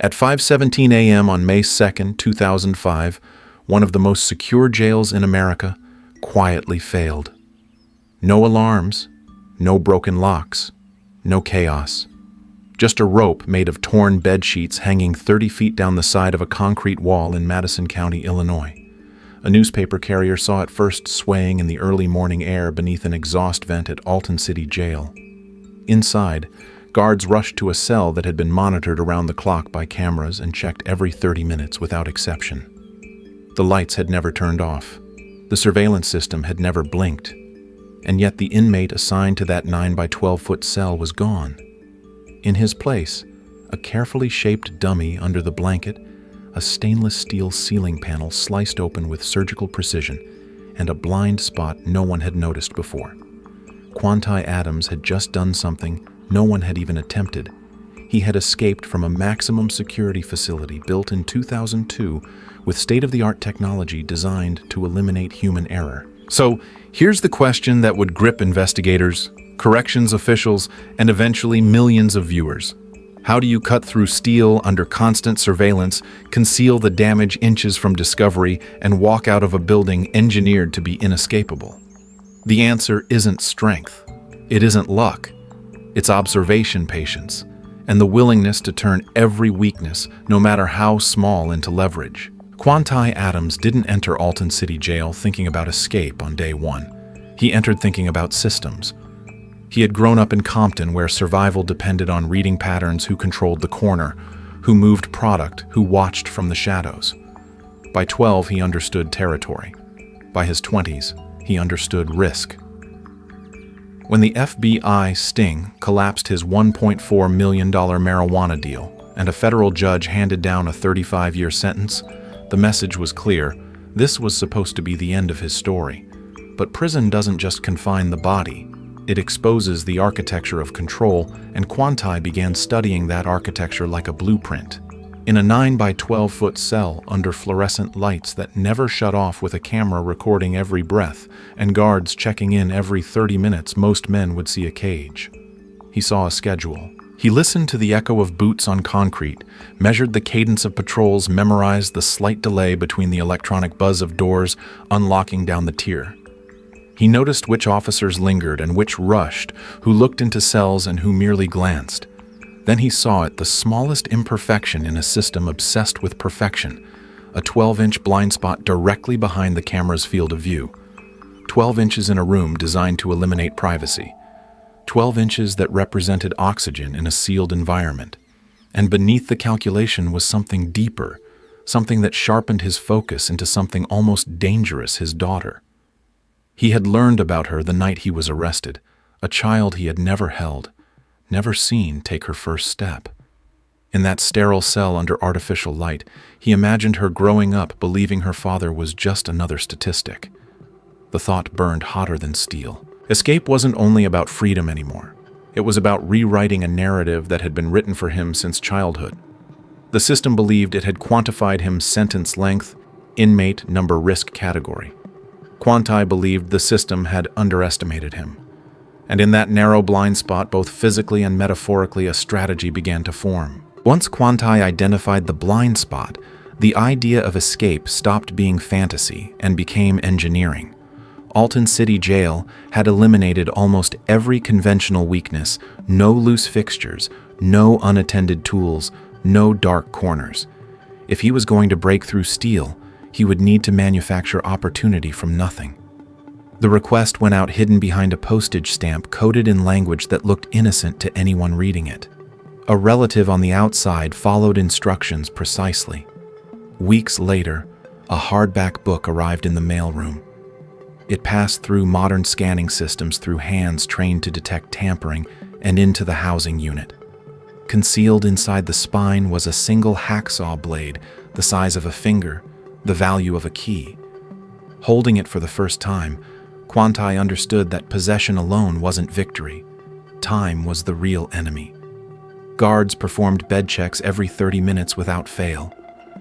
At 5:17 a.m. on May 2nd, 2005, one of the most secure jails in America quietly failed. No alarms, no broken locks, no chaos. Just a rope made of torn bed sheets hanging 30 feet down the side of a concrete wall in Madison County, Illinois. A newspaper carrier saw it first swaying in the early morning air beneath an exhaust vent at Alton City Jail. Inside, guards rushed to a cell that had been monitored around the clock by cameras and checked every 30 minutes without exception. The lights had never turned off. The surveillance system had never blinked. And yet the inmate assigned to that 9 by 12-foot cell was gone. In his place, a carefully shaped dummy under the blanket, a stainless steel ceiling panel sliced open with surgical precision, and a blind spot no one had noticed before. Quanti Adams had just done something no one had even attempted. He had escaped from a maximum security facility built in 2002 with state-of-the-art technology designed to eliminate human error. So, here's the question that would grip investigators, corrections officials, and eventually millions of viewers. How do you cut through steel under constant surveillance, conceal the damage inches from discovery, and walk out of a building engineered to be inescapable? The answer isn't strength. It isn't luck. It's observation patience, and the willingness to turn every weakness, no matter how small, into leverage. Quanti Adams didn't enter Alton City Jail thinking about escape on day one. He entered thinking about systems. He had grown up in Compton, where survival depended on reading patterns: who controlled the corner, who moved product, who watched from the shadows. By 12, he understood territory. By his 20s, he understood risk. When the FBI sting collapsed his $1.4 million marijuana deal and a federal judge handed down a 35-year sentence, the message was clear. This was supposed to be the end of his story. But prison doesn't just confine the body. It exposes the architecture of control, and Quanti began studying that architecture like a blueprint. In a 9 by 12-foot cell under fluorescent lights that never shut off, with a camera recording every breath and guards checking in every 30 minutes, most men would see a cage. He saw a schedule. He listened to the echo of boots on concrete, measured the cadence of patrols, memorized the slight delay between the electronic buzz of doors unlocking down the tier. He noticed which officers lingered and which rushed, who looked into cells and who merely glanced. Then he saw it, the smallest imperfection in a system obsessed with perfection, a 12-inch blind spot directly behind the camera's field of view. 12 inches in a room designed to eliminate privacy. 12 inches that represented oxygen in a sealed environment. And beneath the calculation was something deeper, something that sharpened his focus into something almost dangerous: his daughter. He had learned about her the night he was arrested, a child he had never held, never seen take her first step. In that sterile cell under artificial light, he imagined her growing up believing her father was just another statistic. The thought burned hotter than steel. Escape wasn't only about freedom anymore. It was about rewriting a narrative that had been written for him since childhood. The system believed it had quantified him: sentence length, inmate number, risk category. Quanti believed the system had underestimated him. And in that narrow blind spot, both physically and metaphorically, a strategy began to form. Once Quanti identified the blind spot, the idea of escape stopped being fantasy and became engineering. Alton City Jail had eliminated almost every conventional weakness: no loose fixtures, no unattended tools, no dark corners. If he was going to break through steel, he would need to manufacture opportunity from nothing. The request went out hidden behind a postage stamp coded in language that looked innocent to anyone reading it. A relative on the outside followed instructions precisely. Weeks later, a hardback book arrived in the mailroom. It passed through modern scanning systems, through hands trained to detect tampering, and into the housing unit. Concealed inside the spine was a single hacksaw blade, the size of a finger, the value of a key. Holding it for the first time, Quanti understood that possession alone wasn't victory. Time was the real enemy. Guards performed bed checks every 30 minutes without fail.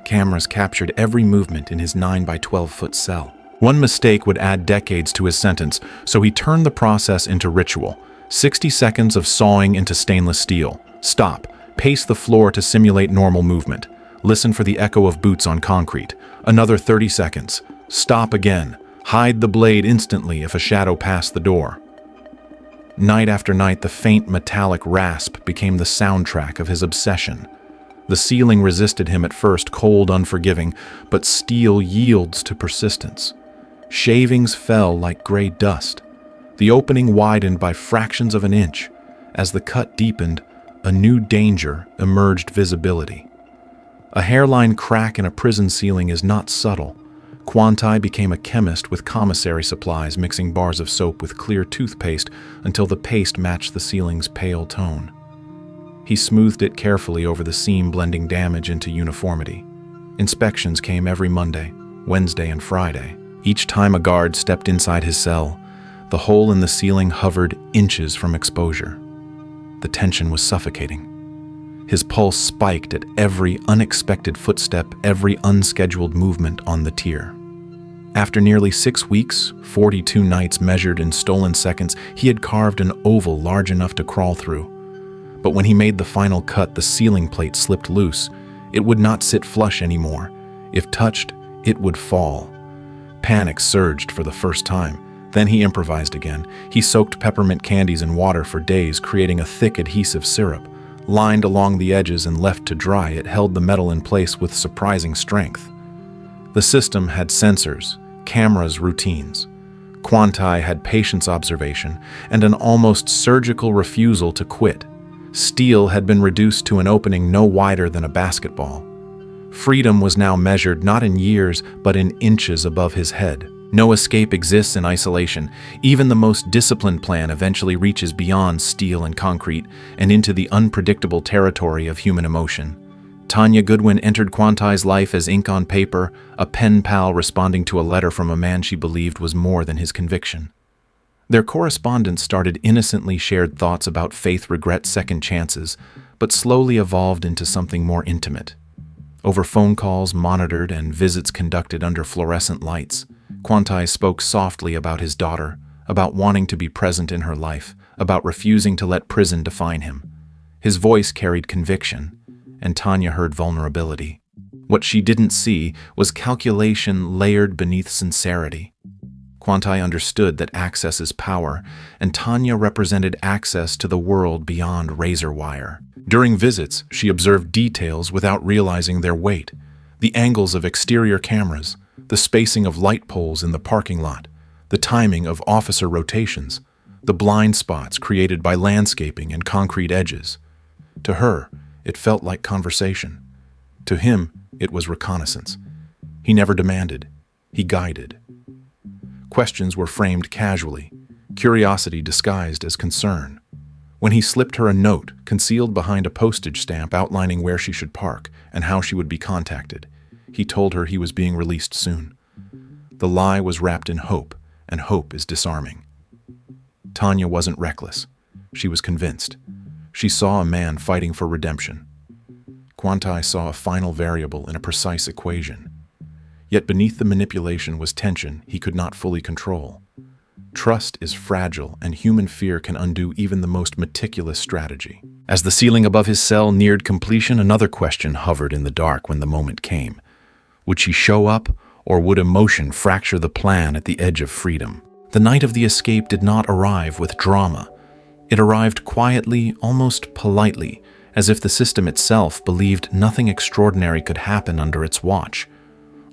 Cameras captured every movement in his 9 by 12-foot cell. One mistake would add decades to his sentence, so he turned the process into ritual. 60 seconds of sawing into stainless steel. Stop. Pace the floor to simulate normal movement. Listen for the echo of boots on concrete. Another 30 seconds. Stop again. Hide the blade instantly if a shadow passed the door. Night after night, the faint metallic rasp became the soundtrack of his obsession. The ceiling resisted him at first, cold, unforgiving, but steel yields to persistence. Shavings fell like gray dust. The opening widened by fractions of an inch. As the cut deepened, a new danger emerged visibility. A hairline crack in a prison ceiling is not subtle. Kwantai became a chemist with commissary supplies, mixing bars of soap with clear toothpaste until the paste matched the ceiling's pale tone. He smoothed it carefully over the seam, blending damage into uniformity. Inspections came every Monday, Wednesday, and Friday. Each time a guard stepped inside his cell, the hole in the ceiling hovered inches from exposure. The tension was suffocating. His pulse spiked at every unexpected footstep, every unscheduled movement on the tier. After nearly 6 weeks, 42 nights measured in stolen seconds, he had carved an oval large enough to crawl through. But when he made the final cut, the ceiling plate slipped loose. It would not sit flush anymore. If touched, it would fall. Panic surged for the first time. Then he improvised again. He soaked peppermint candies in water for days, creating a thick adhesive syrup. Lined along the edges and left to dry, it held the metal in place with surprising strength. The system had sensors, cameras, routines. Kwantai had patience observation and an almost surgical refusal to quit. Steel had been reduced to an opening no wider than a basketball. Freedom was now measured not in years, but in inches above his head. No escape exists in isolation. Even the most disciplined plan eventually reaches beyond steel and concrete and into the unpredictable territory of human emotion. Tanya Goodwin entered Kwantai's life as ink on paper, a pen pal responding to a letter from a man she believed was more than his conviction. Their correspondence started innocently shared thoughts about faith, regret, second chances, but slowly evolved into something more intimate. Over phone calls monitored and visits conducted under fluorescent lights, Kwantai spoke softly about his daughter, about wanting to be present in her life, about refusing to let prison define him. His voice carried conviction, and Tanya heard vulnerability. What she didn't see was calculation layered beneath sincerity. Kwantai understood that access is power, and Tanya represented access to the world beyond razor wire. During visits, she observed details without realizing their weight. The angles of exterior cameras, the spacing of light poles in the parking lot, the timing of officer rotations, the blind spots created by landscaping and concrete edges. To her, it felt like conversation. To him, it was reconnaissance. He never demanded. He guided. Questions were framed casually, curiosity disguised as concern. When he slipped her a note concealed behind a postage stamp outlining where she should park and how she would be contacted, he told her he was being released soon. The lie was wrapped in hope, and hope is disarming. Tanya wasn't reckless. She was convinced. She saw a man fighting for redemption. Kwantai saw a final variable in a precise equation. Yet beneath the manipulation was tension he could not fully control. Trust is fragile, and human fear can undo even the most meticulous strategy. As the ceiling above his cell neared completion, another question hovered in the dark when the moment came. Would she show up, or would emotion fracture the plan at the edge of freedom? The night of the escape did not arrive with drama. It arrived quietly, almost politely, as if the system itself believed nothing extraordinary could happen under its watch.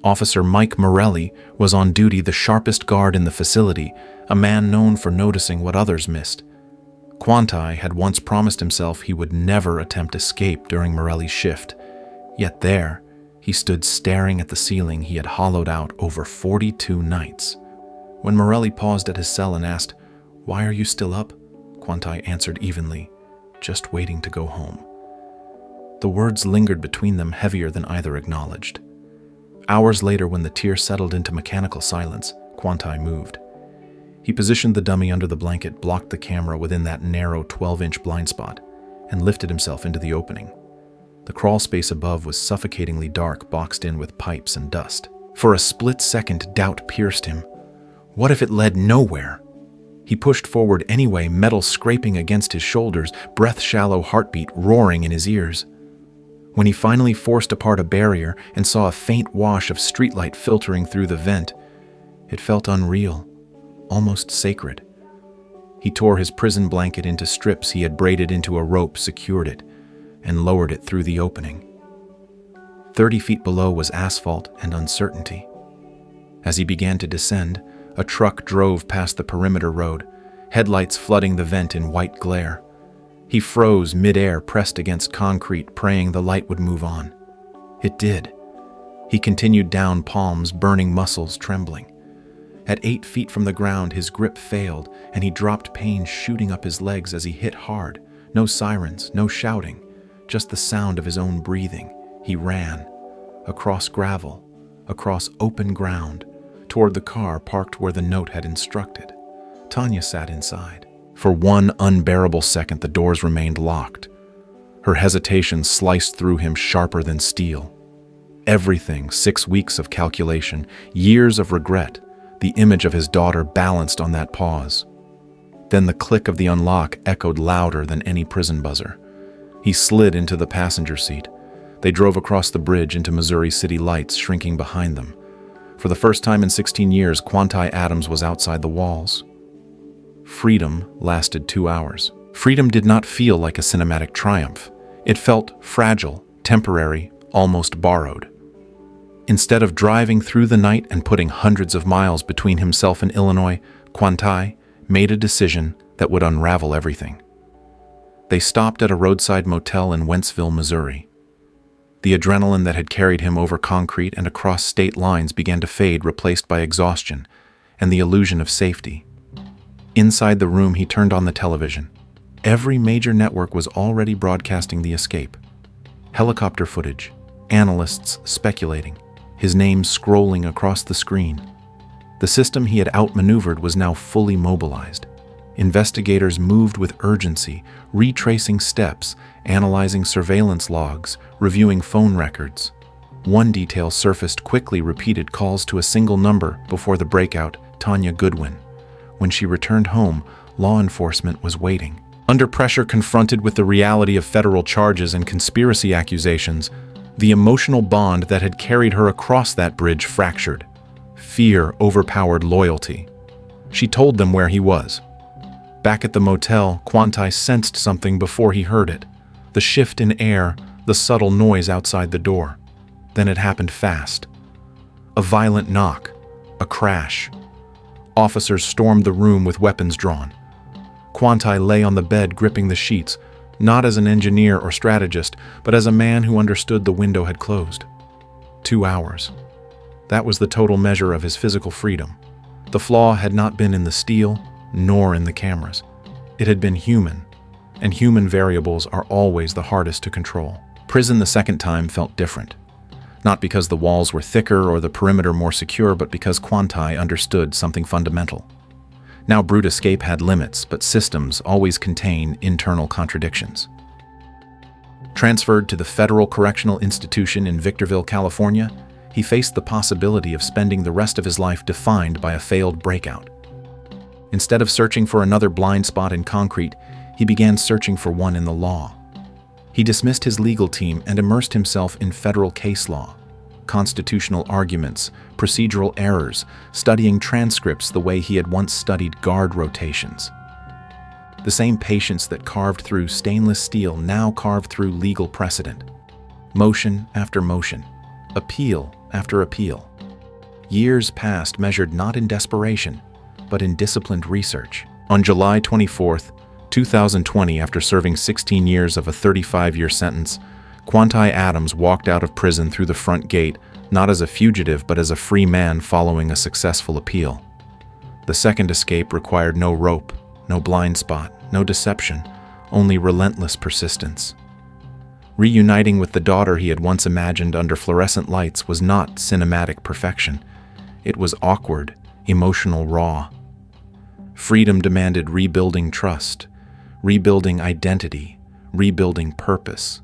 Officer Mike Morelli was on duty, the sharpest guard in the facility, a man known for noticing what others missed. Kwantai had once promised himself he would never attempt escape during Morelli's shift. Yet there, he stood staring at the ceiling he had hollowed out over 42 nights. When Morelli paused at his cell and asked, "Why are you still up?" Kwantai answered evenly, "Just waiting to go home." The words lingered between them, heavier than either acknowledged. Hours later, when the tier settled into mechanical silence, Kwantai moved. He positioned the dummy under the blanket, blocked the camera within that narrow 12-inch blind spot, and lifted himself into the opening. The crawl space above was suffocatingly dark, boxed in with pipes and dust. For a split second, doubt pierced him. What if it led nowhere? He pushed forward anyway, metal scraping against his shoulders, breath-shallow heartbeat roaring in his ears. When he finally forced apart a barrier and saw a faint wash of streetlight filtering through the vent, it felt unreal, almost sacred. He tore his prison blanket into strips he had braided into a rope, secured it, and lowered it through the opening. 30 feet below was asphalt and uncertainty. As he began to descend, a truck drove past the perimeter road, headlights flooding the vent in white glare. He froze mid-air, pressed against concrete, praying the light would move on. It did. He continued down, palms burning, muscles trembling. At 8 feet from the ground, his grip failed, and he dropped, pain shooting up his legs as he hit hard. No sirens, no shouting, just the sound of his own breathing. He ran, across gravel, across open ground, toward the car parked where the note had instructed. Tanya sat inside. For one unbearable second, the doors remained locked. Her hesitation sliced through him sharper than steel. Everything, 6 weeks of calculation, years of regret, the image of his daughter balanced on that pause. Then the click of the unlock echoed louder than any prison buzzer. He slid into the passenger seat. They drove across the bridge into Missouri City lights shrinking behind them. For the first time in 16 years, Quantai Adams was outside the walls. Freedom lasted 2 hours. Freedom did not feel like a cinematic triumph. It felt fragile, temporary, almost borrowed. Instead of driving through the night and putting hundreds of miles between himself and Illinois, Quantai made a decision that would unravel everything. They stopped at a roadside motel in Wentzville, Missouri. The adrenaline that had carried him over concrete and across state lines began to fade, replaced by exhaustion and the illusion of safety. Inside the room, he turned on the television. Every major network was already broadcasting the escape. Helicopter footage, analysts speculating, his name scrolling across the screen. The system he had outmaneuvered was now fully mobilized. Investigators moved with urgency, retracing steps, analyzing surveillance logs, reviewing phone records. One detail surfaced quickly: repeated calls to a single number before the breakout, Tanya Goodwin. When she returned home, law enforcement was waiting. Under pressure, confronted with the reality of federal charges and conspiracy accusations, the emotional bond that had carried her across that bridge fractured. Fear overpowered loyalty. She told them where he was. Back at the motel, Quantai sensed something before he heard it. The shift in air, the subtle noise outside the door. Then it happened fast. A violent knock, a crash. Officers stormed the room with weapons drawn. Quantai lay on the bed, gripping the sheets, not as an engineer or strategist, but as a man who understood the window had closed. 2 hours. That was the total measure of his physical freedom. The flaw had not been in the steel, nor in the cameras. It had been human, and human variables are always the hardest to control. Prison the second time felt different. Not because the walls were thicker or the perimeter more secure, but because Quantai understood something fundamental. Now brute escape had limits, but systems always contain internal contradictions. Transferred to the Federal Correctional Institution in Victorville, California, he faced the possibility of spending the rest of his life defined by a failed breakout. Instead of searching for another blind spot in concrete, he began searching for one in the law. He dismissed his legal team and immersed himself in federal case law, constitutional arguments, procedural errors, studying transcripts the way he had once studied guard rotations. The same patience that carved through stainless steel now carved through legal precedent. Motion after motion, appeal after appeal. Years passed, measured not in desperation, but in disciplined research. On July 24, 2020, after serving 16 years of a 35-year sentence, Quantai Adams walked out of prison through the front gate, not as a fugitive, but as a free man following a successful appeal. The second escape required no rope, no blind spot, no deception, only relentless persistence. Reuniting with the daughter he had once imagined under fluorescent lights was not cinematic perfection. It was awkward, emotional, raw. Freedom demanded rebuilding trust, rebuilding identity, rebuilding purpose.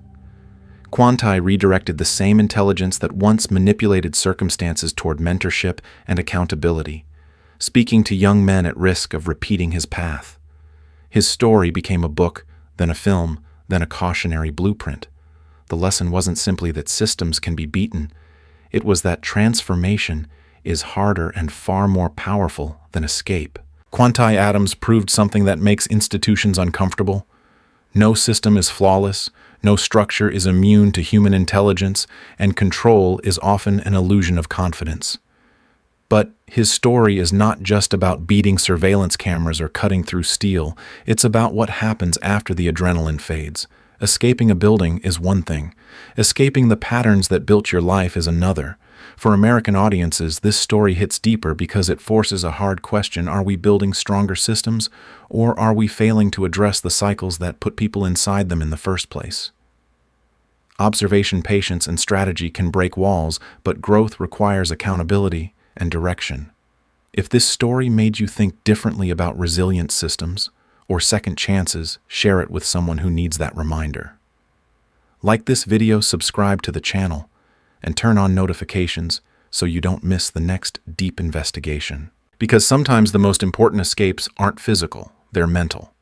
Quantai redirected the same intelligence that once manipulated circumstances toward mentorship and accountability. speaking to young men at risk of repeating his path. His story became a book, then a film, then a cautionary blueprint. The lesson wasn't simply that systems can be beaten, it was that transformation is harder and far more powerful than escape. Quanti Adams proved something that makes institutions uncomfortable. No system is flawless, no structure is immune to human intelligence, and control is often an illusion of confidence. But his story is not just about beating surveillance cameras or cutting through steel, it's about what happens after the adrenaline fades. Escaping a building is one thing. Escaping the patterns that built your life is another. For American audiences, this story hits deeper because it forces a hard question: are we building stronger systems, or are we failing to address the cycles that put people inside them in the first place? Observation, patience, and strategy can break walls, but growth requires accountability and direction. If this story made you think differently about resilient systems or second chances, share it with someone who needs that reminder. Like this video, subscribe to the channel, and turn on notifications so you don't miss the next deep investigation. Because sometimes the most important escapes aren't physical, they're mental.